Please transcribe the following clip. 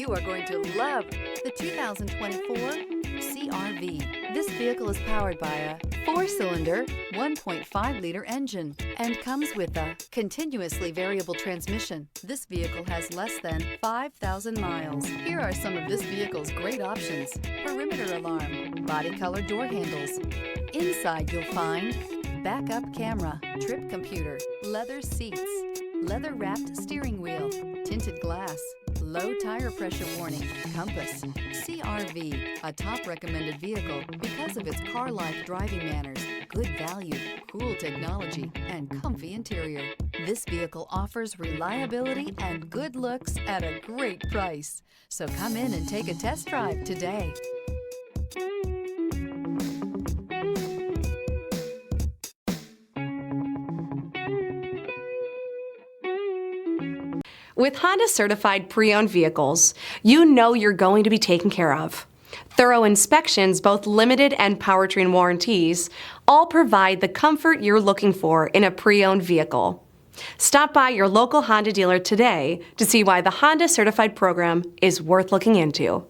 You are going to love the 2024 CR-V. This vehicle is powered by a 4-cylinder, 1.5-liter engine and comes with a continuously variable transmission. This vehicle has less than 5,000 miles. Here are some of this vehicle's great options: perimeter alarm, body color door handles. Inside you'll find backup camera, trip computer, leather seats, leather-wrapped steering wheel, tinted glass, low tire pressure warning, compass. CR-V, a top recommended vehicle because of its car-like driving manners, good value, cool technology, and comfy interior. This vehicle offers reliability and good looks at a great price. So come in and take a test drive today. With Honda certified pre-owned vehicles, you know you're going to be taken care of. Thorough inspections, both limited and powertrain warranties, all provide the comfort you're looking for in a pre-owned vehicle. Stop by your local Honda dealer today to see why the Honda certified program is worth looking into.